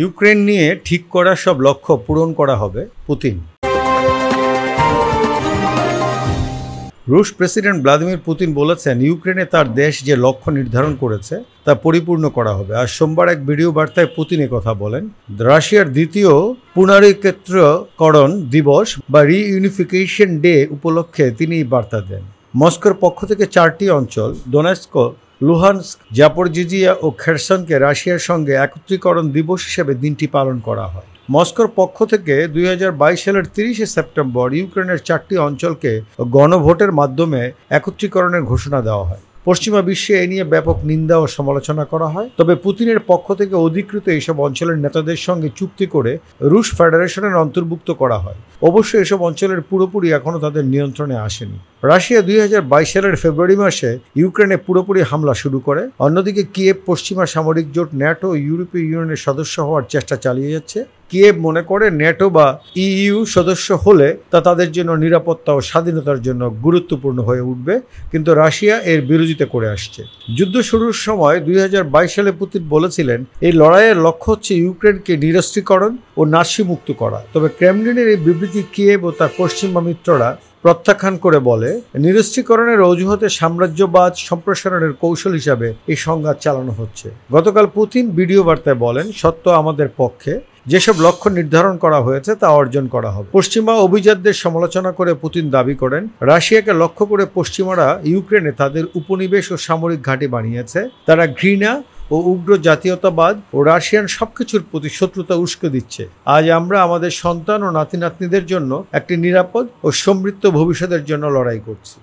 Ukraine নিয়ে ঠিক করা সব লক্ষ্য পূরণ করা হবে পুতিন। রুশ প্রেসিডেন্ট ভ্লাদিমির পুতিন বলেছেন, ইউক্রেনে তার দেশ যে লক্ষ্য নির্ধারণ করেছে তা পরিপূর্ণ করা হবে। আর সোমবার এক ভিডিও বার্তায় পুতিন কথা বলেন। রাশিয়ার দ্বিতীয় পুনরীক্ষেত্রকরণ দিবস বা রিইউনিফিকেশন ডে উপলক্ষে তিনি এই বার্তা দেন। মস্কোর পক্ষ থেকে 4টি অঞ্চল দোনেৎস্ক, লুহানস্ক, জাপোরিজিয়া ও খেরসনকে রাশিয়ার সঙ্গে একত্রীকরণ দিবস হিসেবে দিনটি পালন করা হয়। মস্কোর পক্ষ থেকে 2022 সালের 30 সেপ্টেম্বর ইউক্রেনের 4টি অঞ্চলকে গণভোটের মাধ্যমে একত্রীকরণের ঘোষণা দেওয়া হয়। পশ্চিমা বিশ্বে এ নিয়ে ব্যাপক নিন্দা ও সমালোচনা করা হয়। তবে পুতিনের পক্ষ থেকে অধিকৃত এইসব অঞ্চলের নেতাদের সঙ্গে চুক্তি করে রুশ ফেডারেশনের অন্তর্ভুক্ত করা হয়। অবশ্য এসব অঞ্চলের পুরোপুরি এখনও তাদের নিয়ন্ত্রণে আসেনি। রাশিয়া 2022 সালের ফেব্রুয়ারি মাসে ইউক্রেনে পুরোপুরি হামলা শুরু করে। অন্যদিকে কিয়েভ পশ্চিমা সামরিক জোট ন্যাটো ও ইউরোপীয় ইউনিয়নের সদস্য হওয়ার চেষ্টা চালিয়ে যাচ্ছে। কিয়েভ মনে করে ন্যাটো বা ইইউ সদস্য হলে তা তাদের জন্য নিরাপত্তা ও স্বাধীনতার জন্য গুরুত্বপূর্ণ হয়ে উঠবে, কিন্তু রাশিয়া এর বিরোধিতা করে আসছে। যুদ্ধ শুরুর সময় 2022 সালে পুতিন বলেছিলেন, এই লড়াইয়ের লক্ষ্য হচ্ছে ইউক্রেনকে নিরস্ত্রীকরণ ও নাৎসি মুক্ত করা। তবে ক্রেমলিনের এই বিবৃতি কিয়েভ ও তার পশ্চিমা মিত্ররা প্রত্যাখ্যান করে বলে, নিরস্ত্রীকরণের অজুহাতে সাম্রাজ্যবাদ সম্প্রসারণের কৌশল হিসাবে এই সংঘাত চালানো হচ্ছে। গতকাল পুতিন ভিডিও বার্তায় বলেন, সত্য আমাদের পক্ষে, যেসব লক্ষ্য নির্ধারণ করা হয়েছে তা অর্জন করা হবে। পশ্চিমা অভিজাতদের সমালোচনা করে পুতিন দাবি করেন, রাশিয়াকে লক্ষ্য করে পশ্চিমারা ইউক্রেনে তাদের উপনিবেশ ও সামরিক ঘাঁটি বানিয়েছে। তারা ঘৃণা ও উগ্র জাতীয়তাবাদ ও রাশিয়ান সবকিছুর প্রতি শত্রুতা উস্কে দিচ্ছে। আজ আমরা আমাদের সন্তান ও নাতি নাতনিদের জন্য একটি নিরাপদ ও সমৃদ্ধ ভবিষ্যতের জন্য লড়াই করছি।